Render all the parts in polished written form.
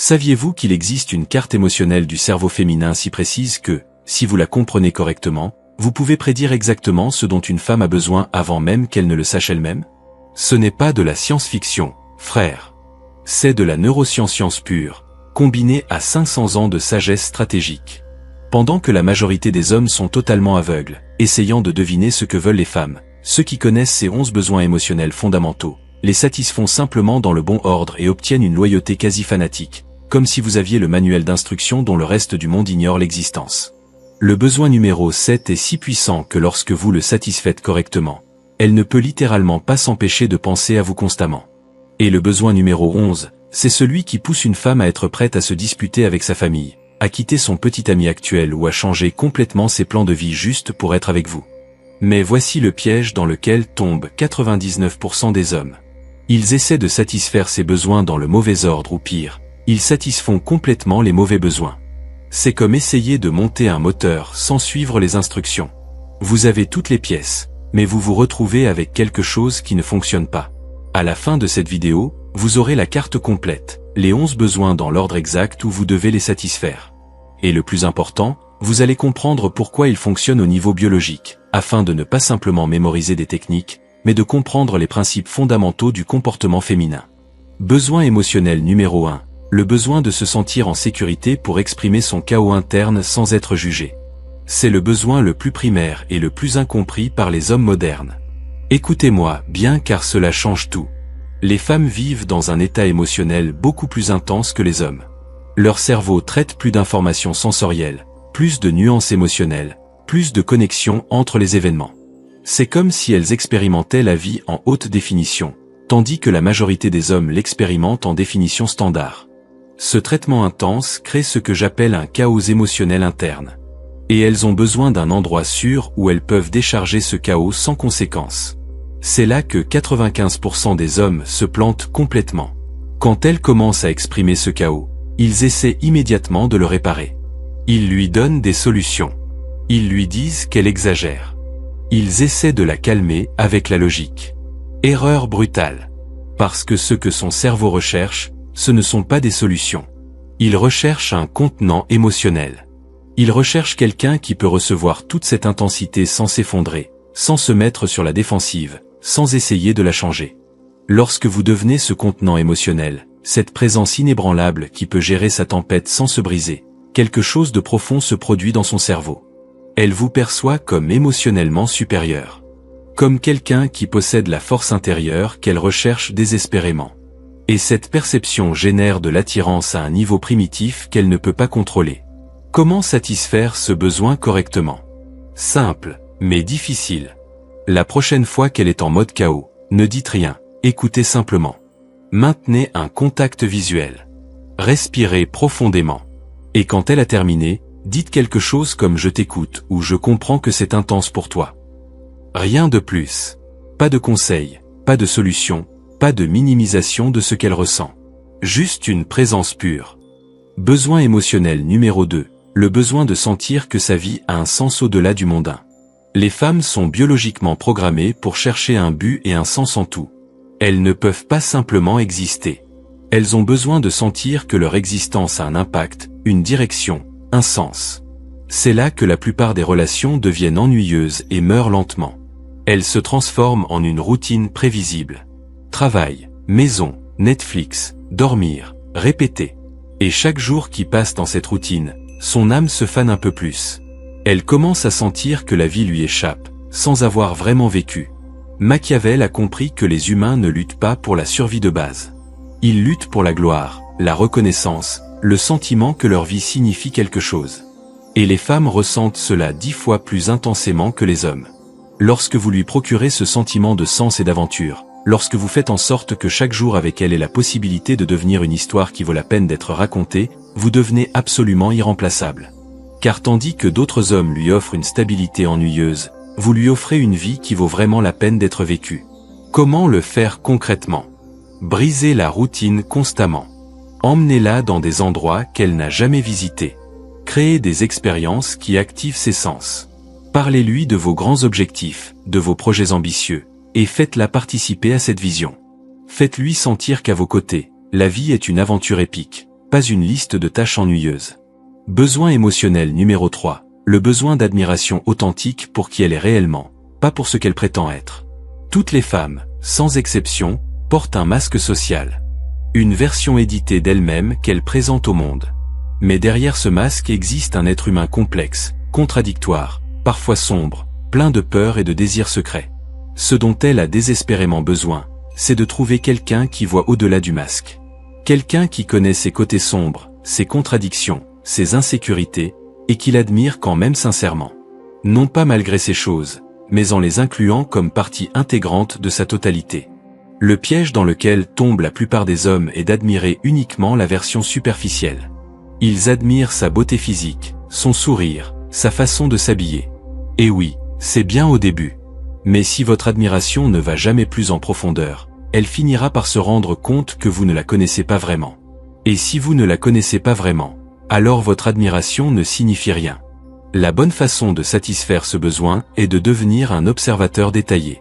Saviez-vous qu'il existe une carte émotionnelle du cerveau féminin si précise que, si vous la comprenez correctement, vous pouvez prédire exactement ce dont une femme a besoin avant même qu'elle ne le sache elle-même? Ce n'est pas de la science-fiction, frère. C'est de la neuroscience pure, combinée à 500 ans de sagesse stratégique. Pendant que la majorité des hommes sont totalement aveugles, essayant de deviner ce que veulent les femmes, ceux qui connaissent ces 11 besoins émotionnels fondamentaux, les satisfont simplement dans le bon ordre et obtiennent une loyauté quasi fanatique, comme si vous aviez le manuel d'instruction dont le reste du monde ignore l'existence. Le besoin numéro 7 est si puissant que lorsque vous le satisfaites correctement, elle ne peut littéralement pas s'empêcher de penser à vous constamment. Et le besoin numéro 11, c'est celui qui pousse une femme à être prête à se disputer avec sa famille, à quitter son petit ami actuel ou à changer complètement ses plans de vie juste pour être avec vous. Mais voici le piège dans lequel tombent 99% des hommes. Ils essaient de satisfaire ces besoins dans le mauvais ordre ou pire, ils satisfont complètement les mauvais besoins. C'est comme essayer de monter un moteur sans suivre les instructions. Vous avez toutes les pièces, mais vous vous retrouvez avec quelque chose qui ne fonctionne pas. À la fin de cette vidéo, vous aurez la carte complète, les 11 besoins dans l'ordre exact où vous devez les satisfaire. Et le plus important, vous allez comprendre pourquoi ils fonctionnent au niveau biologique, afin de ne pas simplement mémoriser des techniques, mais de comprendre les principes fondamentaux du comportement féminin. Besoin émotionnel numéro 1. Le besoin de se sentir en sécurité pour exprimer son chaos interne sans être jugé. C'est le besoin le plus primaire et le plus incompris par les hommes modernes. Écoutez-moi bien car cela change tout. Les femmes vivent dans un état émotionnel beaucoup plus intense que les hommes. Leur cerveau traite plus d'informations sensorielles, plus de nuances émotionnelles, plus de connexions entre les événements. C'est comme si elles expérimentaient la vie en haute définition, tandis que la majorité des hommes l'expérimentent en définition standard. Ce traitement intense crée ce que j'appelle un chaos émotionnel interne. Et elles ont besoin d'un endroit sûr où elles peuvent décharger ce chaos sans conséquence. C'est là que 95% des hommes se plantent complètement. Quand elles commencent à exprimer ce chaos, ils essaient immédiatement de le réparer. Ils lui donnent des solutions. Ils lui disent qu'elle exagère. Ils essaient de la calmer avec la logique. Erreur brutale. Parce que ce que son cerveau recherche, ce ne sont pas des solutions. Il recherche un contenant émotionnel. Il recherche quelqu'un qui peut recevoir toute cette intensité sans s'effondrer, sans se mettre sur la défensive, sans essayer de la changer. Lorsque vous devenez ce contenant émotionnel, cette présence inébranlable qui peut gérer sa tempête sans se briser, quelque chose de profond se produit dans son cerveau. Elle vous perçoit comme émotionnellement supérieur. Comme quelqu'un qui possède la force intérieure qu'elle recherche désespérément. Et cette perception génère de l'attirance à un niveau primitif qu'elle ne peut pas contrôler. Comment satisfaire ce besoin correctement? Simple, mais difficile. La prochaine fois qu'elle est en mode chaos, ne dites rien, écoutez simplement. Maintenez un contact visuel. Respirez profondément. Et quand elle a terminé, dites quelque chose comme « je t'écoute » ou « je comprends que c'est intense pour toi ». Rien de plus. Pas de conseils, pas de solution, pas de minimisation de ce qu'elle ressent. Juste une présence pure. Besoin émotionnel numéro 2. Le besoin de sentir que sa vie a un sens au-delà du mondain. Les femmes sont biologiquement programmées pour chercher un but et un sens en tout. Elles ne peuvent pas simplement exister. Elles ont besoin de sentir que leur existence a un impact, une direction, un sens. C'est là que la plupart des relations deviennent ennuyeuses et meurent lentement. Elles se transforment en une routine prévisible. Travail, maison, Netflix, dormir, répéter. Et chaque jour qui passe dans cette routine, son âme se fane un peu plus. Elle commence à sentir que la vie lui échappe, sans avoir vraiment vécu. Machiavel a compris que les humains ne luttent pas pour la survie de base. Ils luttent pour la gloire, la reconnaissance, le sentiment que leur vie signifie quelque chose. Et les femmes ressentent cela 10 fois plus intensément que les hommes. Lorsque vous lui procurez ce sentiment de sens et d'aventure, lorsque vous faites en sorte que chaque jour avec elle ait la possibilité de devenir une histoire qui vaut la peine d'être racontée, vous devenez absolument irremplaçable. Car tandis que d'autres hommes lui offrent une stabilité ennuyeuse, vous lui offrez une vie qui vaut vraiment la peine d'être vécue. Comment le faire concrètement? Brisez la routine constamment. Emmenez-la dans des endroits qu'elle n'a jamais visités. Créez des expériences qui activent ses sens. Parlez-lui de vos grands objectifs, de vos projets ambitieux, et faites-la participer à cette vision. Faites-lui sentir qu'à vos côtés, la vie est une aventure épique. pas une liste de tâches ennuyeuses. Besoin émotionnel numéro 3. Le besoin d'admiration authentique pour qui elle est réellement, pas pour ce qu'elle prétend être. Toutes les femmes, sans exception, portent un masque social. Une version éditée d'elle-même qu'elle présente au monde. Mais derrière ce masque existe un être humain complexe, contradictoire, parfois sombre, plein de peurs et de désirs secrets. Ce dont elle a désespérément besoin, c'est de trouver quelqu'un qui voit au-delà du masque. Quelqu'un qui connaît ses côtés sombres, ses contradictions, ses insécurités, et qui l'admire quand même sincèrement. Non pas malgré ces choses, mais en les incluant comme partie intégrante de sa totalité. Le piège dans lequel tombent la plupart des hommes est d'admirer uniquement la version superficielle. Ils admirent sa beauté physique, son sourire, sa façon de s'habiller. Et oui, c'est bien au début. Mais si votre admiration ne va jamais plus en profondeur, elle finira par se rendre compte que vous ne la connaissez pas vraiment. Et si vous ne la connaissez pas vraiment, alors votre admiration ne signifie rien. La bonne façon de satisfaire ce besoin est de devenir un observateur détaillé.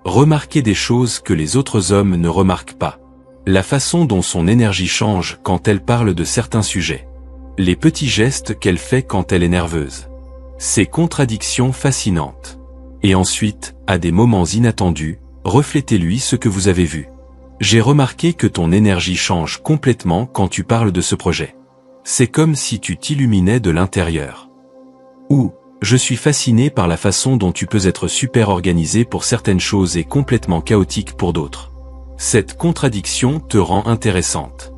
Remarquez des choses que les autres hommes ne remarquent pas. La façon dont son énergie change quand elle parle de certains sujets. Les petits gestes qu'elle fait quand elle est nerveuse. Ces contradictions fascinantes. Et ensuite, à des moments inattendus, reflétez-lui ce que vous avez vu. J'ai remarqué que ton énergie change complètement quand tu parles de ce projet. C'est comme si tu t'illuminais de l'intérieur. Ou, je suis fasciné par la façon dont tu peux être super organisé pour certaines choses et complètement chaotique pour d'autres. Cette contradiction te rend intéressante.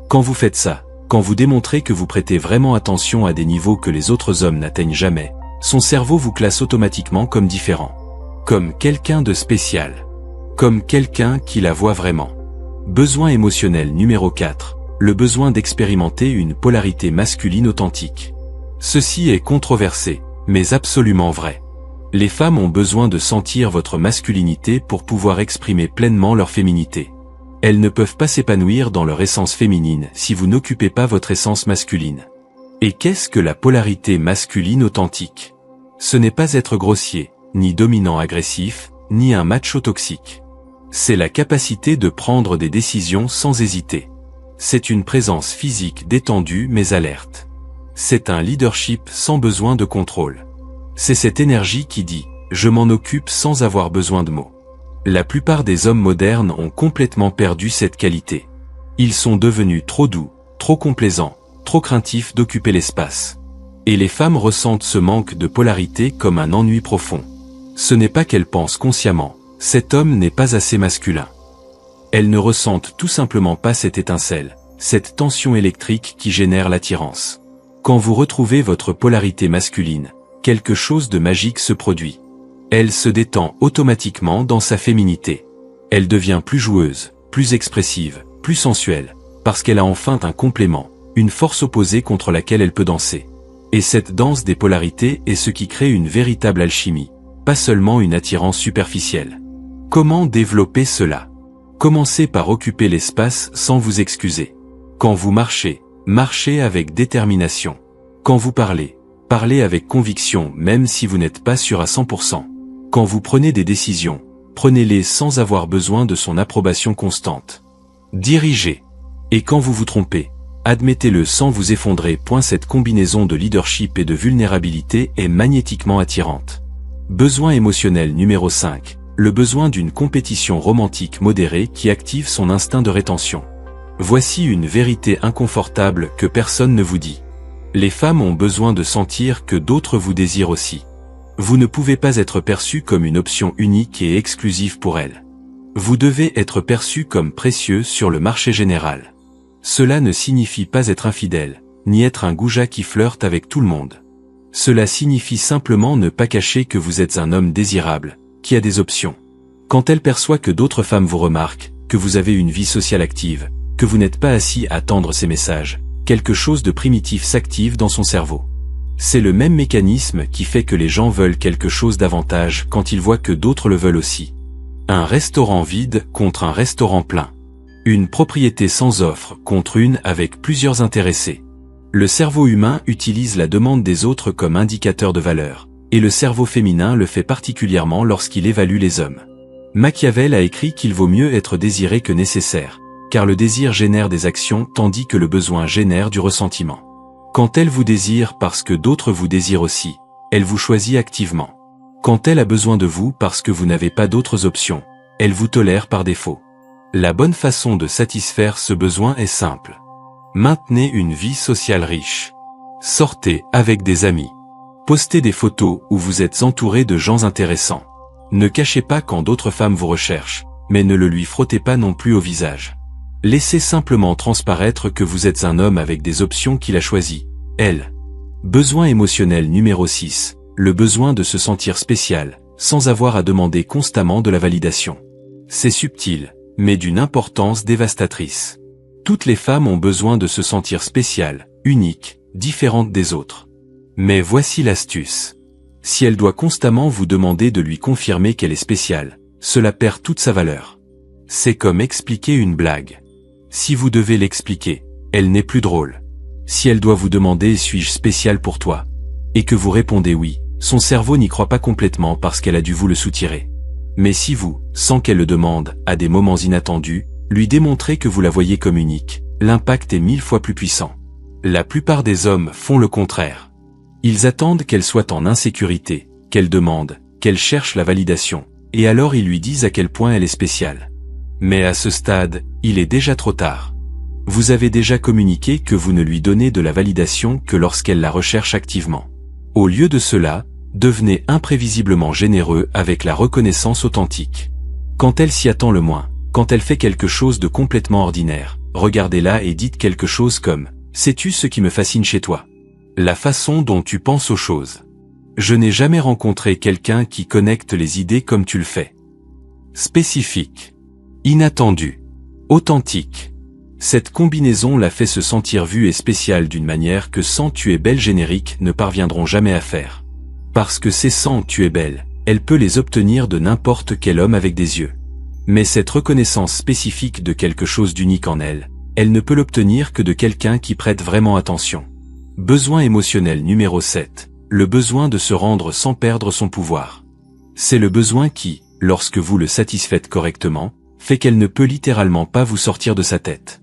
Quand vous faites ça, quand vous démontrez que vous prêtez vraiment attention à des niveaux que les autres hommes n'atteignent jamais, son cerveau vous classe automatiquement comme différent. Comme quelqu'un de spécial. Comme quelqu'un qui la voit vraiment. Besoin émotionnel numéro 4. Le besoin d'expérimenter une polarité masculine authentique. Ceci est controversé, mais absolument vrai. Les femmes ont besoin de sentir votre masculinité pour pouvoir exprimer pleinement leur féminité. Elles ne peuvent pas s'épanouir dans leur essence féminine si vous n'occupez pas votre essence masculine. Et qu'est-ce que la polarité masculine authentique? Ce n'est pas être grossier, ni dominant agressif, ni un macho toxique. C'est la capacité de prendre des décisions sans hésiter. C'est une présence physique détendue mais alerte. C'est un leadership sans besoin de contrôle. C'est cette énergie qui dit « je m'en occupe sans avoir besoin de mots ». La plupart des hommes modernes ont complètement perdu cette qualité. Ils sont devenus trop doux, trop complaisants, trop craintifs d'occuper l'espace. Et les femmes ressentent ce manque de polarité comme un ennui profond. Ce n'est pas qu'elles pensent consciemment, cet homme n'est pas assez masculin. Elles ne ressentent tout simplement pas cette étincelle, cette tension électrique qui génère l'attirance. Quand vous retrouvez votre polarité masculine, quelque chose de magique se produit. Elle se détend automatiquement dans sa féminité. Elle devient plus joueuse, plus expressive, plus sensuelle, parce qu'elle a enfin un complément, une force opposée contre laquelle elle peut danser. Et cette danse des polarités est ce qui crée une véritable alchimie, pas seulement une attirance superficielle. Comment développer cela? Commencez par occuper l'espace sans vous excuser. Quand vous marchez, marchez avec détermination. Quand vous parlez, parlez avec conviction même si vous n'êtes pas sûr à 100%. Quand vous prenez des décisions, prenez-les sans avoir besoin de son approbation constante. Dirigez. Et quand vous vous trompez, admettez-le sans vous effondrer. Cette combinaison de leadership et de vulnérabilité est magnétiquement attirante. Besoin émotionnel numéro 5. Le besoin d'une compétition romantique modérée qui active son instinct de rétention. Voici une vérité inconfortable que personne ne vous dit. Les femmes ont besoin de sentir que d'autres vous désirent aussi. Vous ne pouvez pas être perçu comme une option unique et exclusive pour elles. Vous devez être perçu comme précieux sur le marché général. Cela ne signifie pas être infidèle, ni être un goujat qui flirte avec tout le monde. Cela signifie simplement ne pas cacher que vous êtes un homme désirable, qui a des options. Quand elle perçoit que d'autres femmes vous remarquent, que vous avez une vie sociale active, que vous n'êtes pas assis à attendre ses messages, quelque chose de primitif s'active dans son cerveau. C'est le même mécanisme qui fait que les gens veulent quelque chose davantage quand ils voient que d'autres le veulent aussi. Un restaurant vide contre un restaurant plein. Une propriété sans offre contre une avec plusieurs intéressés. Le cerveau humain utilise la demande des autres comme indicateur de valeur, et le cerveau féminin le fait particulièrement lorsqu'il évalue les hommes. Machiavel a écrit qu'il vaut mieux être désiré que nécessaire, car le désir génère des actions tandis que le besoin génère du ressentiment. Quand elle vous désire parce que d'autres vous désirent aussi, elle vous choisit activement. Quand elle a besoin de vous parce que vous n'avez pas d'autres options, elle vous tolère par défaut. La bonne façon de satisfaire ce besoin est simple. Maintenez une vie sociale riche. Sortez avec des amis. Postez des photos où vous êtes entouré de gens intéressants. Ne cachez pas quand d'autres femmes vous recherchent, mais ne le lui frottez pas non plus au visage. Laissez simplement transparaître que vous êtes un homme avec des options qu'il a choisies. Elle. Besoin émotionnel numéro 6. Le besoin de se sentir spécial, sans avoir à demander constamment de la validation. C'est subtil, mais d'une importance dévastatrice. Toutes les femmes ont besoin de se sentir spéciales, uniques, différentes des autres. Mais voici l'astuce. Si elle doit constamment vous demander de lui confirmer qu'elle est spéciale, cela perd toute sa valeur. C'est comme expliquer une blague. Si vous devez l'expliquer, elle n'est plus drôle. Si elle doit vous demander « suis-je spécial pour toi ?» et que vous répondez oui, son cerveau n'y croit pas complètement parce qu'elle a dû vous le soutirer. Mais si vous, sans qu'elle le demande, à des moments inattendus, lui démontrez que vous la voyez comme unique, l'impact est 1000 fois plus puissant. La plupart des hommes font le contraire. Ils attendent qu'elle soit en insécurité, qu'elle demande, qu'elle cherche la validation, et alors ils lui disent à quel point elle est spéciale. Mais à ce stade, il est déjà trop tard. Vous avez déjà communiqué que vous ne lui donnez de la validation que lorsqu'elle la recherche activement. Au lieu de cela, devenez imprévisiblement généreux avec la reconnaissance authentique. Quand elle s'y attend le moins, quand elle fait quelque chose de complètement ordinaire, regardez-la et dites quelque chose comme « Sais-tu ce qui me fascine chez toi ? La façon dont tu penses aux choses. Je n'ai jamais rencontré quelqu'un qui connecte les idées comme tu le fais. » Spécifique. Inattendu. Authentique. Cette combinaison la fait se sentir vue et spéciale d'une manière que « Sans tu es belle » générique ne parviendront jamais à faire. Parce que ces « Sans tu es belle », elle peut les obtenir de n'importe quel homme avec des yeux. Mais cette reconnaissance spécifique de quelque chose d'unique en elle, elle ne peut l'obtenir que de quelqu'un qui prête vraiment attention. Besoin émotionnel numéro 7. Le besoin de se rendre sans perdre son pouvoir. C'est le besoin qui, lorsque vous le satisfaites correctement, fait qu'elle ne peut littéralement pas vous sortir de sa tête.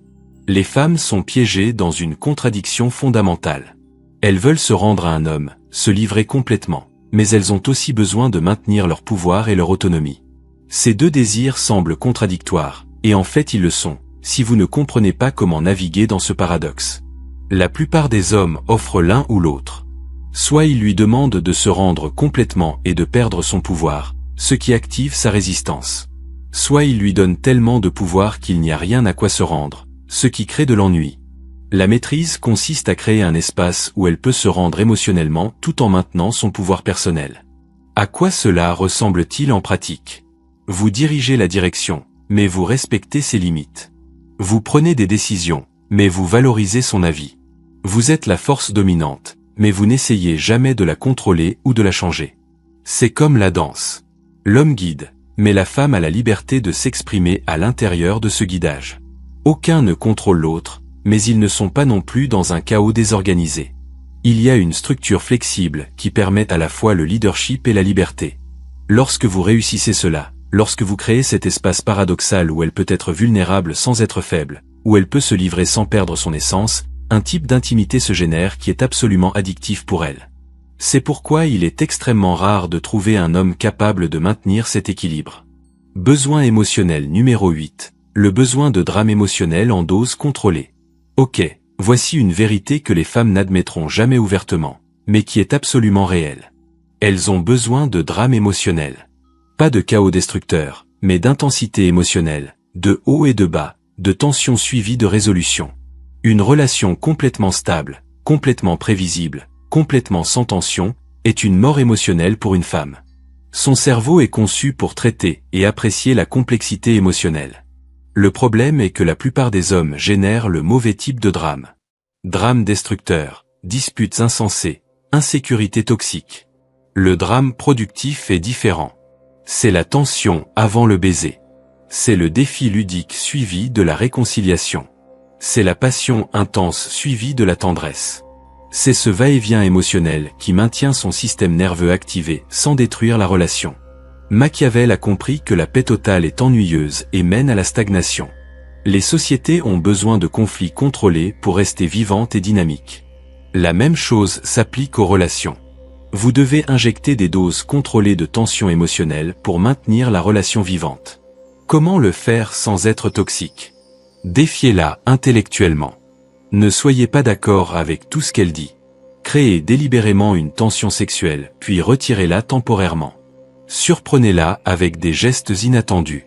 Les femmes sont piégées dans une contradiction fondamentale. Elles veulent se rendre à un homme, se livrer complètement, mais elles ont aussi besoin de maintenir leur pouvoir et leur autonomie. Ces deux désirs semblent contradictoires, et en fait ils le sont, si vous ne comprenez pas comment naviguer dans ce paradoxe. La plupart des hommes offrent l'un ou l'autre. Soit ils lui demandent de se rendre complètement et de perdre son pouvoir, ce qui active sa résistance. Soit ils lui donnent tellement de pouvoir qu'il n'y a rien à quoi se rendre, ce qui crée de l'ennui. La maîtrise consiste à créer un espace où elle peut se rendre émotionnellement tout en maintenant son pouvoir personnel. À quoi cela ressemble-t-il en pratique ? Vous dirigez la direction, mais vous respectez ses limites. Vous prenez des décisions, mais vous valorisez son avis. Vous êtes la force dominante, mais vous n'essayez jamais de la contrôler ou de la changer. C'est comme la danse. L'homme guide, mais la femme a la liberté de s'exprimer à l'intérieur de ce guidage. Aucun ne contrôle l'autre, mais ils ne sont pas non plus dans un chaos désorganisé. Il y a une structure flexible qui permet à la fois le leadership et la liberté. Lorsque vous réussissez cela, lorsque vous créez cet espace paradoxal où elle peut être vulnérable sans être faible, où elle peut se livrer sans perdre son essence, un type d'intimité se génère qui est absolument addictif pour elle. C'est pourquoi il est extrêmement rare de trouver un homme capable de maintenir cet équilibre. Besoin émotionnel numéro 8. Le besoin de drame émotionnel en dose contrôlée. Ok, voici une vérité que les femmes n'admettront jamais ouvertement, mais qui est absolument réelle. Elles ont besoin de drame émotionnel. Pas de chaos destructeur, mais d'intensité émotionnelle, de haut et de bas, de tension suivie de résolution. Une relation complètement stable, complètement prévisible, complètement sans tension, est une mort émotionnelle pour une femme. Son cerveau est conçu pour traiter et apprécier la complexité émotionnelle. Le problème est que la plupart des hommes génèrent le mauvais type de drame. Drame destructeur, disputes insensées, insécurité toxique. Le drame productif est différent. C'est la tension avant le baiser. C'est le défi ludique suivi de la réconciliation. C'est la passion intense suivie de la tendresse. C'est ce va-et-vient émotionnel qui maintient son système nerveux activé sans détruire la relation. Machiavel a compris que la paix totale est ennuyeuse et mène à la stagnation. Les sociétés ont besoin de conflits contrôlés pour rester vivantes et dynamiques. La même chose s'applique aux relations. Vous devez injecter des doses contrôlées de tension émotionnelle pour maintenir la relation vivante. Comment le faire sans être toxique? Défiez-la intellectuellement. Ne soyez pas d'accord avec tout ce qu'elle dit. Créez délibérément une tension sexuelle, puis retirez-la temporairement. Surprenez-la avec des gestes inattendus.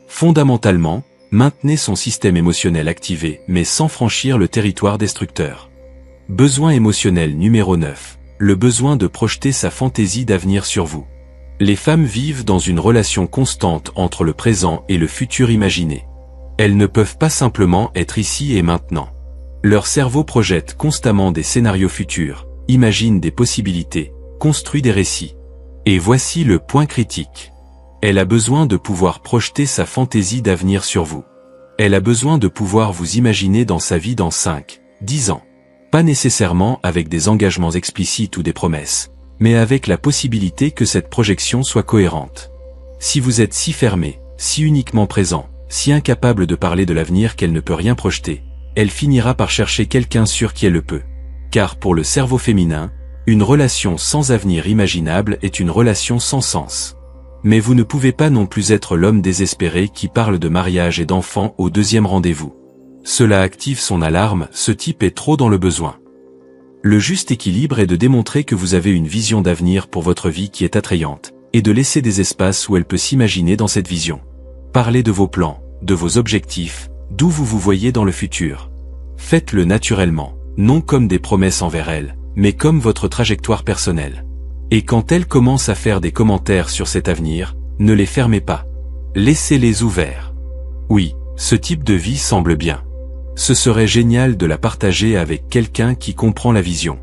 Fondamentalement, maintenez son système émotionnel activé, mais sans franchir le territoire destructeur. Besoin émotionnel numéro 9. Le besoin de projeter sa fantaisie d'avenir sur vous. Les femmes vivent dans une relation constante entre le présent et le futur imaginé. Elles ne peuvent pas simplement être ici et maintenant. Leur cerveau projette constamment des scénarios futurs, imagine des possibilités, construit des récits. Et voici le point critique. Elle a besoin de pouvoir projeter sa fantaisie d'avenir sur vous. Elle a besoin de pouvoir vous imaginer dans sa vie dans 5, 10 ans. Pas nécessairement avec des engagements explicites ou des promesses, mais avec la possibilité que cette projection soit cohérente. Si vous êtes si fermé, si uniquement présent, si incapable de parler de l'avenir qu'elle ne peut rien projeter, elle finira par chercher quelqu'un sur qui elle le peut. Car pour le cerveau féminin, une relation sans avenir imaginable est une relation sans sens. Mais vous ne pouvez pas non plus être l'homme désespéré qui parle de mariage et d'enfants au deuxième rendez-vous. Cela active son alarme, ce type est trop dans le besoin. Le juste équilibre est de démontrer que vous avez une vision d'avenir pour votre vie qui est attrayante, et de laisser des espaces où elle peut s'imaginer dans cette vision. Parlez de vos plans, de vos objectifs, d'où vous vous voyez dans le futur. Faites-le naturellement, non comme des promesses envers elle, mais comme votre trajectoire personnelle. Et quand elle commence à faire des commentaires sur cet avenir, ne les fermez pas. Laissez-les ouverts. Oui, ce type de vie semble bien. Ce serait génial de la partager avec quelqu'un qui comprend la vision.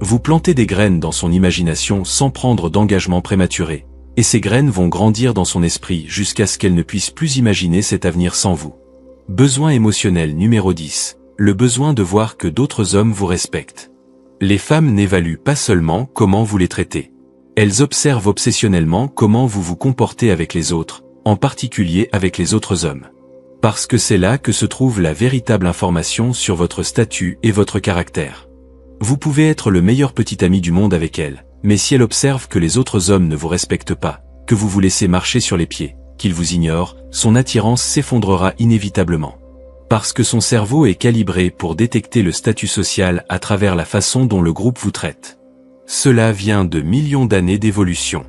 Vous plantez des graines dans son imagination sans prendre d'engagement prématuré, et ces graines vont grandir dans son esprit jusqu'à ce qu'elle ne puisse plus imaginer cet avenir sans vous. Besoin émotionnel numéro 10. Le besoin de voir que d'autres hommes vous respectent. Les femmes n'évaluent pas seulement comment vous les traitez. Elles observent obsessionnellement comment vous vous comportez avec les autres, en particulier avec les autres hommes. Parce que c'est là que se trouve la véritable information sur votre statut et votre caractère. Vous pouvez être le meilleur petit ami du monde avec elle, mais si elle observe que les autres hommes ne vous respectent pas, que vous vous laissez marcher sur les pieds, qu'ils vous ignorent, son attirance s'effondrera inévitablement. Parce que son cerveau est calibré pour détecter le statut social à travers la façon dont le groupe vous traite. Cela vient de millions d'années d'évolution.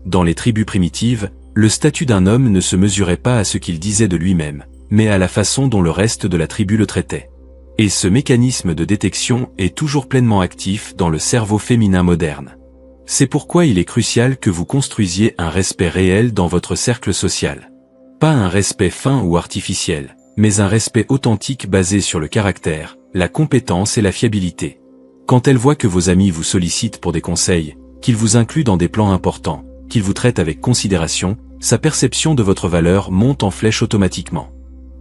Dans les tribus primitives, le statut d'un homme ne se mesurait pas à ce qu'il disait de lui-même, mais à la façon dont le reste de la tribu le traitait. Et ce mécanisme de détection est toujours pleinement actif dans le cerveau féminin moderne. C'est pourquoi il est crucial que vous construisiez un respect réel dans votre cercle social. Pas un respect fin ou artificiel, mais un respect authentique basé sur le caractère, la compétence et la fiabilité. Quand elle voit que vos amis vous sollicitent pour des conseils, qu'ils vous incluent dans des plans importants, qu'ils vous traitent avec considération, sa perception de votre valeur monte en flèche automatiquement.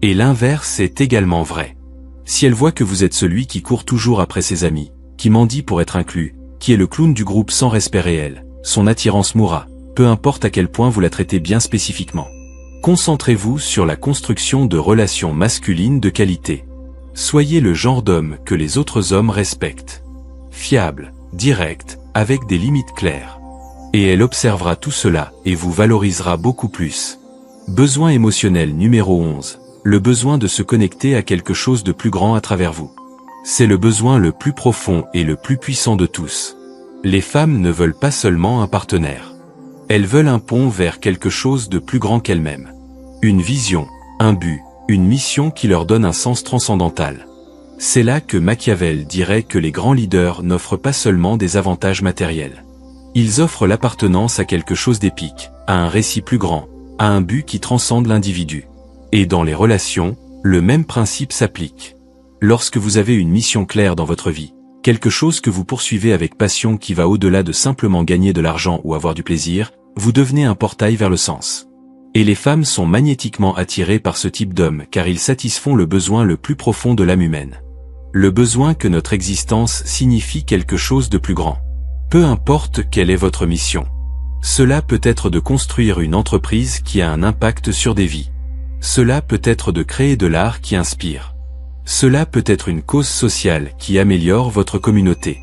Et l'inverse est également vrai. Si elle voit que vous êtes celui qui court toujours après ses amis, qui mendie pour être inclus, qui est le clown du groupe sans respect réel, son attirance mourra, peu importe à quel point vous la traitez bien spécifiquement. Concentrez-vous sur la construction de relations masculines de qualité. Soyez le genre d'homme que les autres hommes respectent. Fiable, direct, avec des limites claires. Et elle observera tout cela et vous valorisera beaucoup plus. Besoin émotionnel numéro 11. Le besoin de se connecter à quelque chose de plus grand à travers vous. C'est le besoin le plus profond et le plus puissant de tous. Les femmes ne veulent pas seulement un partenaire. Elles veulent un pont vers quelque chose de plus grand qu'elles-mêmes. Une vision, un but, une mission qui leur donne un sens transcendantal. C'est là que Machiavel dirait que les grands leaders n'offrent pas seulement des avantages matériels. Ils offrent l'appartenance à quelque chose d'épique, à un récit plus grand, à un but qui transcende l'individu. Et dans les relations, le même principe s'applique. Lorsque vous avez une mission claire dans votre vie, quelque chose que vous poursuivez avec passion qui va au-delà de simplement gagner de l'argent ou avoir du plaisir, vous devenez un portail vers le sens. Et les femmes sont magnétiquement attirées par ce type d'hommes car ils satisfont le besoin le plus profond de l'âme humaine. Le besoin que notre existence signifie quelque chose de plus grand. Peu importe quelle est votre mission. Cela peut être de construire une entreprise qui a un impact sur des vies. Cela peut être de créer de l'art qui inspire. Cela peut être une cause sociale qui améliore votre communauté.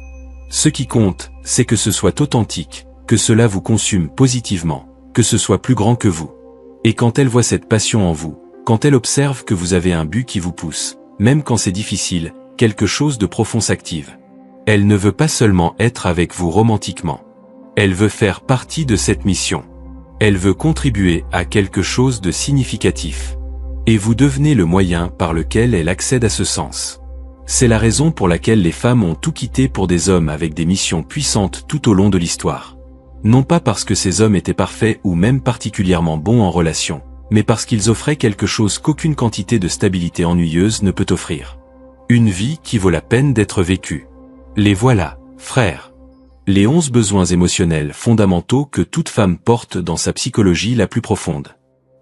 Ce qui compte, c'est que ce soit authentique, que cela vous consume positivement, que ce soit plus grand que vous. Et quand elle voit cette passion en vous, quand elle observe que vous avez un but qui vous pousse, même quand c'est difficile, quelque chose de profond s'active. Elle ne veut pas seulement être avec vous romantiquement. Elle veut faire partie de cette mission. Elle veut contribuer à quelque chose de significatif. Et vous devenez le moyen par lequel elle accède à ce sens. C'est la raison pour laquelle les femmes ont tout quitté pour des hommes avec des missions puissantes tout au long de l'histoire. Non pas parce que ces hommes étaient parfaits ou même particulièrement bons en relation, mais parce qu'ils offraient quelque chose qu'aucune quantité de stabilité ennuyeuse ne peut offrir. Une vie qui vaut la peine d'être vécue. Les voilà, frères. Les 11 besoins émotionnels fondamentaux que toute femme porte dans sa psychologie la plus profonde.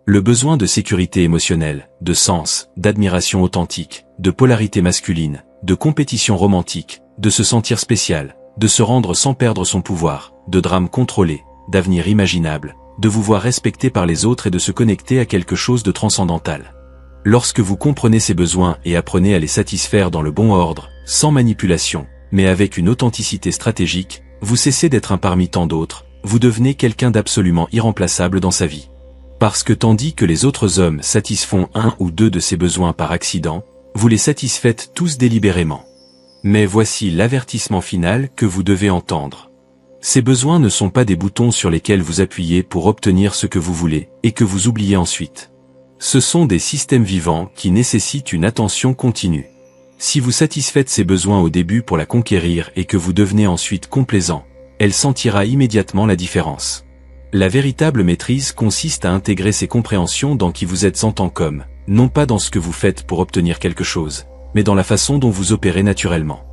Le besoin de sécurité émotionnelle, de sens, d'admiration authentique, de polarité masculine, de compétition romantique, de se sentir spécial, de se rendre sans perdre son pouvoir, de drame contrôlé, d'avenir imaginable, de vous voir respecté par les autres et de se connecter à quelque chose de transcendantal. Lorsque vous comprenez ces besoins et apprenez à les satisfaire dans le bon ordre, sans manipulation, mais avec une authenticité stratégique, vous cessez d'être un parmi tant d'autres, vous devenez quelqu'un d'absolument irremplaçable dans sa vie. Parce que tandis que les autres hommes satisfont un ou deux de ces besoins par accident, vous les satisfaites tous délibérément. Mais voici l'avertissement final que vous devez entendre. Ces besoins ne sont pas des boutons sur lesquels vous appuyez pour obtenir ce que vous voulez et que vous oubliez ensuite. Ce sont des systèmes vivants qui nécessitent une attention continue. Si vous satisfaites ces besoins au début pour la conquérir et que vous devenez ensuite complaisant, elle sentira immédiatement la différence. La véritable maîtrise consiste à intégrer ces compréhensions dans qui vous êtes en tant qu'homme, non pas dans ce que vous faites pour obtenir quelque chose, mais dans la façon dont vous opérez naturellement.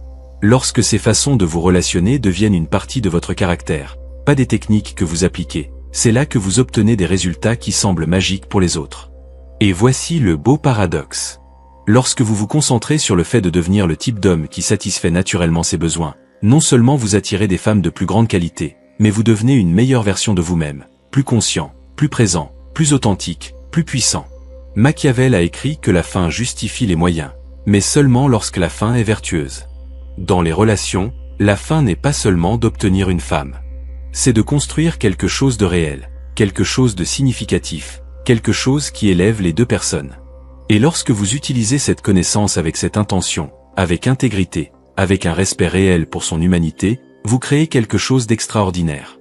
Lorsque ces façons de vous relationner deviennent une partie de votre caractère, pas des techniques que vous appliquez, c'est là que vous obtenez des résultats qui semblent magiques pour les autres. Et voici le beau paradoxe. Lorsque vous vous concentrez sur le fait de devenir le type d'homme qui satisfait naturellement ses besoins, non seulement vous attirez des femmes de plus grande qualité, mais vous devenez une meilleure version de vous-même, plus conscient, plus présent, plus authentique, plus puissant. Machiavel a écrit que la fin justifie les moyens, mais seulement lorsque la fin est vertueuse. Dans les relations, la fin n'est pas seulement d'obtenir une femme. C'est de construire quelque chose de réel, quelque chose de significatif, quelque chose qui élève les deux personnes. Et lorsque vous utilisez cette connaissance avec cette intention, avec intégrité, avec un respect réel pour son humanité, vous créez quelque chose d'extraordinaire.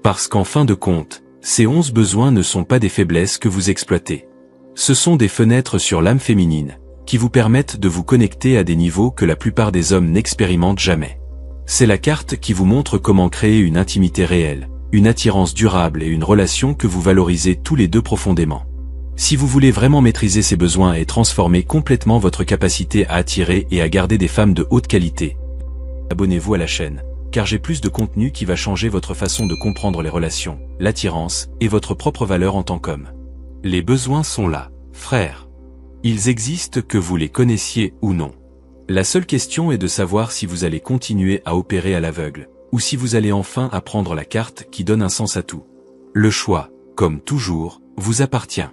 Parce qu'en fin de compte, ces 11 besoins ne sont pas des faiblesses que vous exploitez. Ce sont des fenêtres sur l'âme féminine, qui vous permettent de vous connecter à des niveaux que la plupart des hommes n'expérimentent jamais. C'est la carte qui vous montre comment créer une intimité réelle, une attirance durable et une relation que vous valorisez tous les deux profondément. Si vous voulez vraiment maîtriser ces besoins et transformer complètement votre capacité à attirer et à garder des femmes de haute qualité, abonnez-vous à la chaîne, car j'ai plus de contenu qui va changer votre façon de comprendre les relations, l'attirance et votre propre valeur en tant qu'homme. Les besoins sont là, frères. Ils existent que vous les connaissiez ou non. La seule question est de savoir si vous allez continuer à opérer à l'aveugle, ou si vous allez enfin apprendre la carte qui donne un sens à tout. Le choix, comme toujours, vous appartient.